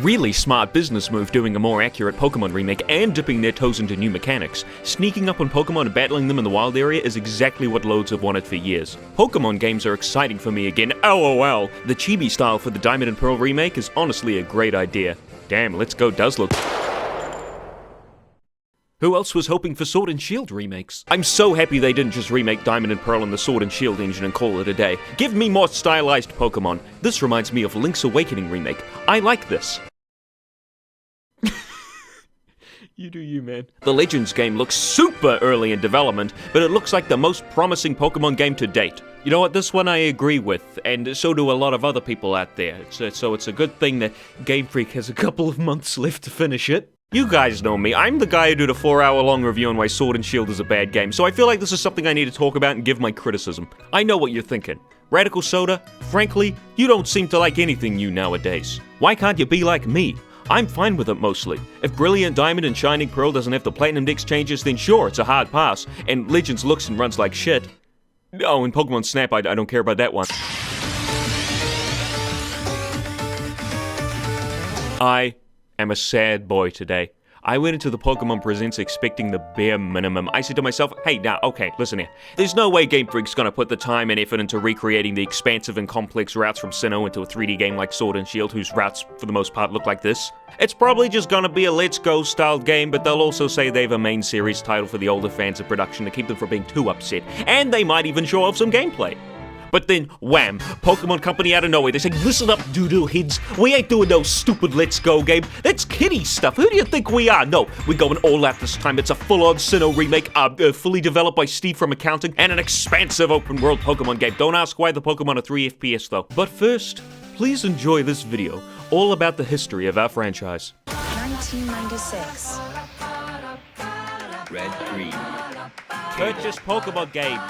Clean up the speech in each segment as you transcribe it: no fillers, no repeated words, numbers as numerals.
Really smart business move doing a more accurate Pokemon remake and dipping their toes into new mechanics. Sneaking up on Pokemon and battling them in the wild area is exactly what loads have wanted for years. Pokemon games are exciting for me again, LOL. The chibi style for the Diamond and Pearl remake is honestly a great idea. Damn, Let's Go does look... Who else was hoping for Sword and Shield remakes? I'm so happy they didn't just remake Diamond and Pearl in the Sword and Shield engine and call it a day. Give me more stylized Pokemon. This reminds me of Link's Awakening remake. I like this. You do you, man. The Legends game looks super early in development, but it looks like the most promising Pokemon game to date. You know what, this one I agree with, and so do a lot of other people out there. So it's a good thing that Game Freak has a couple of months left to finish it. You guys know me, I'm the guy who did a 4-hour-long review on why Sword and Shield is a bad game, so I feel like this is something I need to talk about and give my criticism. I know what you're thinking. RadicalSoda, frankly, you don't seem to like anything new nowadays. Why can't you be like me? I'm fine with it mostly. If Brilliant Diamond and Shining Pearl doesn't have the Platinum Dex changes, then sure, it's a hard pass, and Legends looks and runs like shit. Oh, and Pokemon Snap, I don't care about that one. I am a sad boy today. I went into the Pokemon Presents expecting the bare minimum. I said to myself, hey, now, okay, listen here. There's no way Game Freak's gonna put the time and effort into recreating the expansive and complex routes from Sinnoh into a 3D game like Sword and Shield, whose routes, for the most part, look like this. It's probably just gonna be a Let's Go styled game, but they'll also say they have a main series title for the older fans of production to keep them from being too upset, and they might even show off some gameplay. But then, wham, Pokemon Company out of nowhere, they say, listen up, doodle heads, we ain't doing no stupid Let's Go game, that's kiddie stuff, who do you think we are? No, we're going all out this time, it's a full-on Sinnoh remake, fully developed by Steve from accounting, and an expansive open-world Pokemon game. Don't ask why the Pokemon are 3 FPS though. But first, please enjoy this video, all about the history of our franchise. 1996. Red, green. Purchase Pokemon games.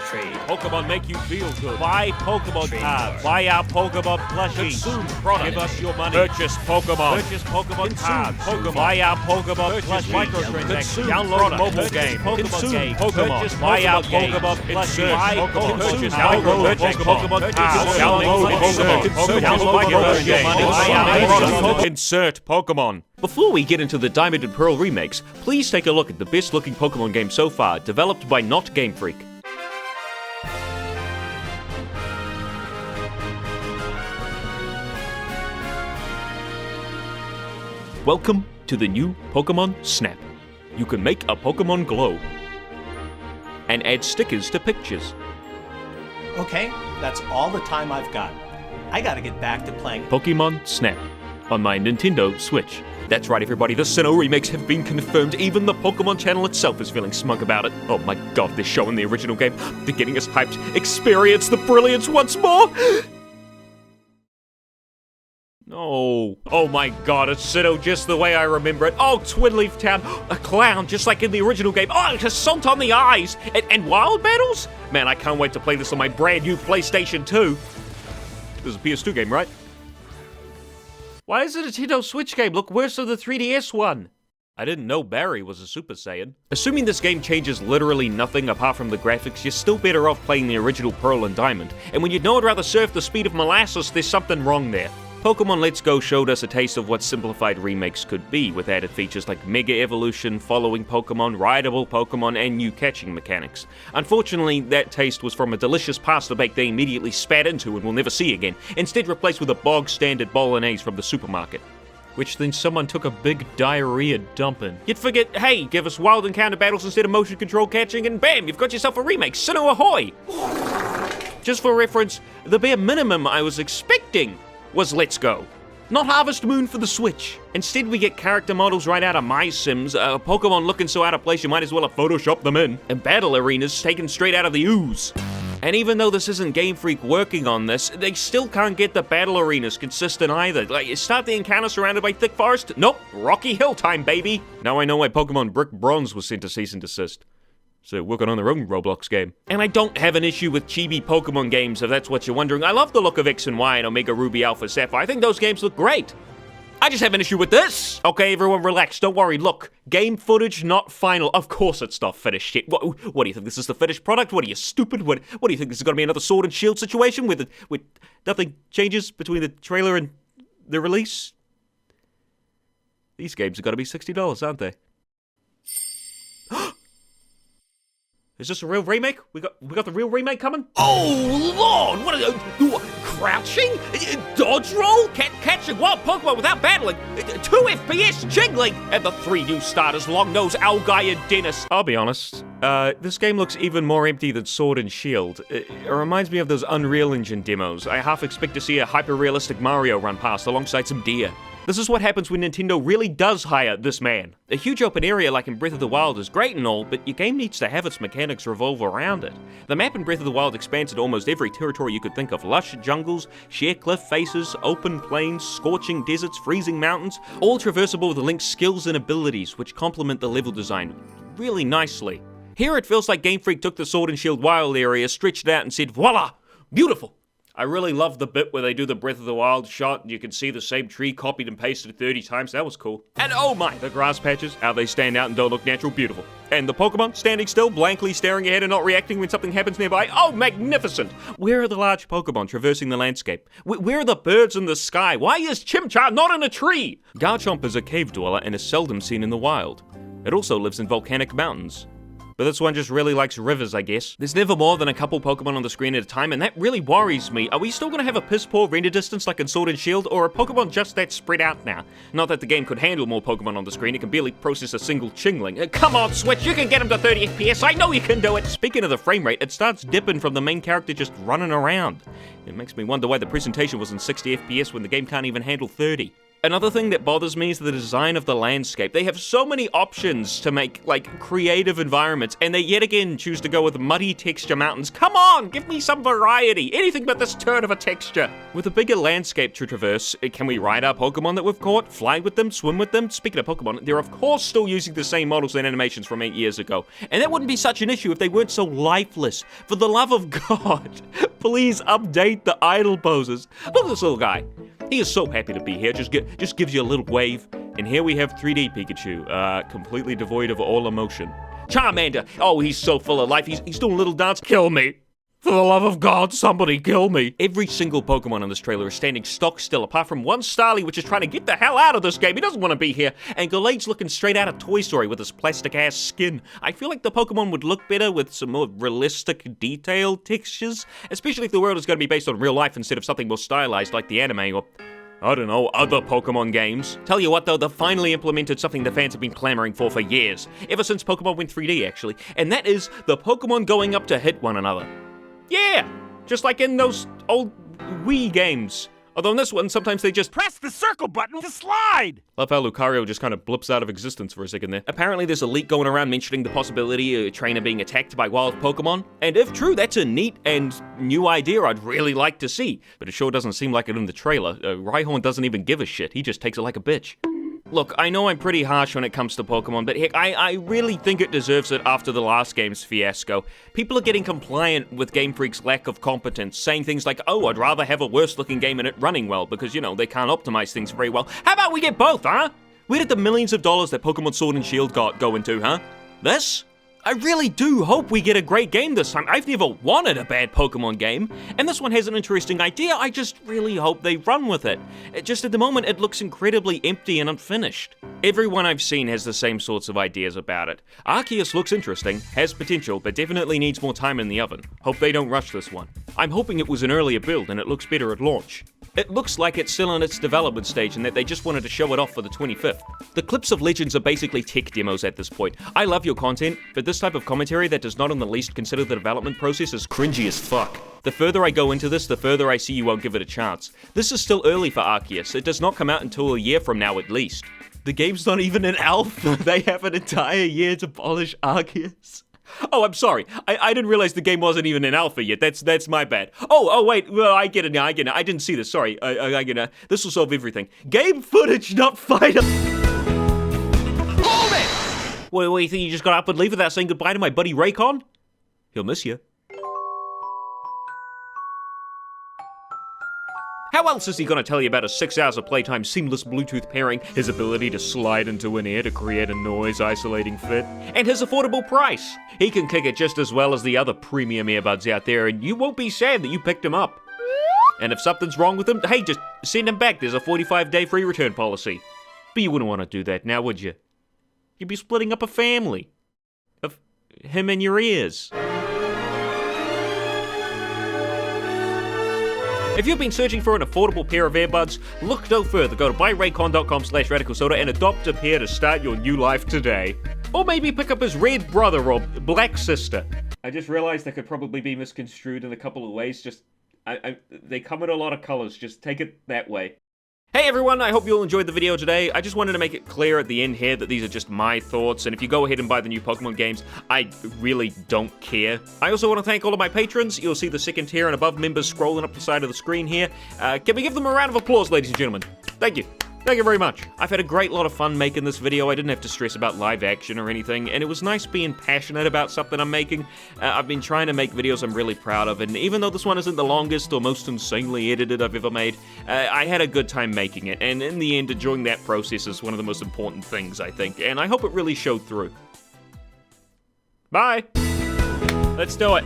Trade. Pokemon make you feel good. Buy Pokemon Trade cards. card. Buy our Pokemon plushies. Consume product. Give us your money. Purchase Pokemon. Purchase Pokemon cards. Pokemon. Buy our Pokemon plushies. Microtransactions. Download mobile game. Pokemon game. Pokemon. Buy our Pokemon plushies. Buy Pokemon. Download Pokemon cards. Download Pokemon. Download your money. Buy our Pokemon. Insert Pokemon. Before we get into the Diamond and Pearl remakes, please take a look at the best looking Pokemon game so far, developed by not Game Freak. Welcome to the new Pokemon Snap. You can make a Pokemon glow and add stickers to pictures. Okay, that's all the time I've got. I gotta get back to playing Pokemon Snap on my Nintendo Switch. That's right, everybody, the Sinnoh remakes have been confirmed. Even the Pokemon channel itself is feeling smug about it. Oh my god, they're showing the original game. They're getting us hyped. Experience the brilliance once more! Oh, oh my god, it's Sinnoh just the way I remember it. Oh, Twinleaf Town, a clown just like in the original game. Oh, it's a salt on the eyes. And wild battles? Man, I can't wait to play this on my brand new PlayStation 2. This is a PS2 game, right? Why is it a Nintendo Switch game look worse than the 3DS one? I didn't know Barry was a Super Saiyan. Assuming this game changes literally nothing apart from the graphics, you're still better off playing the original Pearl and Diamond. And when you'd know I'd rather surf the speed of molasses, there's something wrong there. Pokemon Let's Go showed us a taste of what simplified remakes could be, with added features like Mega Evolution, following Pokemon, rideable Pokemon, and new catching mechanics. Unfortunately, that taste was from a delicious pasta bake they immediately spat into and will never see again, instead replaced with a bog-standard bolognese from the supermarket. Which then someone took a big diarrhea dump in. You'd forget, hey, give us wild encounter battles instead of motion control catching, and bam, you've got yourself a remake, Sinnoh Ahoy! Just for reference, the bare minimum I was expecting was Let's Go. Not Harvest Moon for the Switch. Instead, we get character models right out of My Sims, Pokemon looking so out of place you might as well have photoshopped them in, and battle arenas taken straight out of the ooze. And even though this isn't Game Freak working on this, they still can't get the battle arenas consistent either. Like, start the encounter surrounded by thick forest? Nope, Rocky Hill time, baby! Now I know why Pokemon Brick Bronze was sent to cease and desist. So working on their own Roblox game. And I don't have an issue with chibi Pokemon games, if that's what you're wondering. I love the look of X and Y and Omega Ruby Alpha Sapphire. I think those games look great. I just have an issue with this. Okay, everyone relax, don't worry. Look, game footage not final. Of course it's not finished yet. What do you think, this is the finished product? What are you, stupid? What do you think, this is gonna be another Sword and Shield situation with nothing changes between the trailer and the release? These games have got to be $60, aren't they? Is this a real remake? We got the real remake coming? Oh Lord! What are you crouching? Dodge roll? Catching wild Pokemon without battling? 2 FPS jiggling? And the 3 new starters, Longnose, Algai, and Dennis. I'll be honest, this game looks even more empty than Sword and Shield. It reminds me of those Unreal Engine demos. I half expect to see a hyper-realistic Mario run past alongside some deer. This is what happens when Nintendo really does hire this man. A huge open area like in Breath of the Wild is great and all, but your game needs to have its mechanics revolve around it. The map in Breath of the Wild expands into almost every territory you could think of. Lush jungles, sheer cliff faces, open plains, scorching deserts, freezing mountains, all traversable with Link's skills and abilities, which complement the level design really nicely. Here it feels like Game Freak took the Sword and Shield Wild area, stretched it out and said, voila, beautiful. I really love the bit where they do the Breath of the Wild shot and you can see the same tree copied and pasted 30 times. That was cool. And oh my, the grass patches, how they stand out and don't look natural, beautiful. And the Pokemon standing still, blankly staring ahead and not reacting when something happens nearby. Oh, magnificent! Where are the large Pokemon traversing the landscape? Where are the birds in the sky? Why is Chimchar not in a tree? Garchomp is a cave dweller and is seldom seen in the wild. It also lives in volcanic mountains. But this one just really likes rivers, I guess. There's never more than a couple Pokemon on the screen at a time, and that really worries me. Are we still gonna have a piss-poor render distance like in Sword and Shield, or are Pokemon just that spread out now? Not that the game could handle more Pokemon on the screen, it can barely process a single Chingling. Come on, Switch, you can get him to 30 FPS, I know you can do it! Speaking of the frame rate, it starts dipping from the main character just running around. It makes me wonder why the presentation was in 60 FPS when the game can't even handle 30. Another thing that bothers me is the design of the landscape. They have so many options to make, like, creative environments, and they yet again choose to go with muddy texture mountains. Come on, give me some variety. Anything but this turd of a texture. With a bigger landscape to traverse, can we ride our Pokemon that we've caught, fly with them, swim with them? Speaking of Pokemon, they're of course still using the same models and animations from 8 years ago. And that wouldn't be such an issue if they weren't so lifeless. For the love of God, please update the idle poses. Look at this little guy. He is so happy to be here, just gives you a little wave. And here we have 3D Pikachu, completely devoid of all emotion. Charmander, oh, he's so full of life, he's doing a little dance. Kill me. For the love of God, somebody kill me. Every single Pokemon in this trailer is standing stock still, apart from one Starly, which is trying to get the hell out of this game. He doesn't want to be here. And Gallade's looking straight out of Toy Story with his plastic-ass skin. I feel like the Pokemon would look better with some more realistic, detailed textures, especially if the world is going to be based on real life instead of something more stylized like the anime or, I don't know, other Pokemon games. Tell you what though, they've finally implemented something the fans have been clamoring for years. Ever since Pokemon went 3D, actually. And that is the Pokemon going up to hit one another. Yeah, just like in those old Wii games. Although in this one, sometimes they just press the circle button to slide! Love how Lucario just kind of blips out of existence for a second there. Apparently there's a leak going around mentioning the possibility of a trainer being attacked by wild Pokemon. And if true, that's a neat and new idea I'd really like to see. But it sure doesn't seem like it in the trailer. Rhyhorn doesn't even give a shit, he just takes it like a bitch. Look, I know I'm pretty harsh when it comes to Pokemon, but heck, I really think it deserves it after the last game's fiasco. People are getting compliant with Game Freak's lack of competence, saying things like, oh, I'd rather have a worse-looking game and it running well, because, you know, they can't optimize things very well. How about we get both, huh? Where did the millions of dollars that Pokemon Sword and Shield go into, huh? This? I really do hope we get a great game this time. I've never wanted a bad Pokemon game, and this one has an interesting idea. I just really hope they run with it. Just at the moment, it looks incredibly empty and unfinished. Everyone I've seen has the same sorts of ideas about it. Arceus looks interesting, has potential, but definitely needs more time in the oven. Hope they don't rush this one. I'm hoping it was an earlier build and it looks better at launch. It looks like it's still in its development stage and that they just wanted to show it off for the 25th. The clips of Legends are basically tech demos at this point. I love your content, but this type of commentary that does not in the least consider the development process is cringy as fuck. The further I go into this, the further I see you won't give it a chance. This is still early for Arceus. It does not come out until a year from now at least. The game's not even in alpha. They have an entire year to polish Arceus. Oh, I'm sorry. I didn't realize the game wasn't even in alpha yet. That's my bad. Oh, wait. Well, I get it now. I didn't see this. Sorry. I get it. This will solve everything. Game footage, not fighter. Hold it! What do you think you just got up and leave without saying goodbye to my buddy Raycon? He'll miss you. How else is he gonna tell you about his 6 hours of playtime, seamless Bluetooth pairing, his ability to slide into an ear to create a noise-isolating fit, and his affordable price? He can kick it just as well as the other premium earbuds out there, and you won't be sad that you picked him up. And if something's wrong with him, hey, just send him back. There's a 45-day free return policy. But you wouldn't want to do that now, would you? You'd be splitting up a family. Of him in your ears. If you've been searching for an affordable pair of earbuds, look no further. Go to buyraycon.com/RadicalSoda and adopt a pair to start your new life today. Or maybe pick up his red brother or black sister. I just realized that could probably be misconstrued in a couple of ways. They come in a lot of colors. Just take it that way. Hey everyone, I hope you all enjoyed the video today. I just wanted to make it clear at the end here that these are just my thoughts, and if you go ahead and buy the new Pokemon games, I really don't care. I also want to thank all of my patrons. You'll see the second tier and above members scrolling up the side of the screen here. Can we give them a round of applause, ladies and gentlemen? Thank you. Thank you very much. I've had a great lot of fun making this video. I didn't have to stress about live action or anything, and it was nice being passionate about something I'm making. I've been trying to make videos I'm really proud of, and even though this one isn't the longest or most insanely edited I've ever made, I had a good time making it, and in the end, enjoying that process is one of the most important things, I think, and I hope it really showed through. Bye! Let's do it.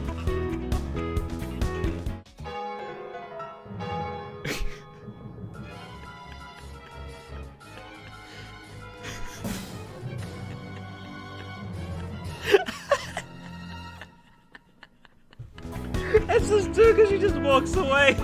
That's just too, because she just walks away.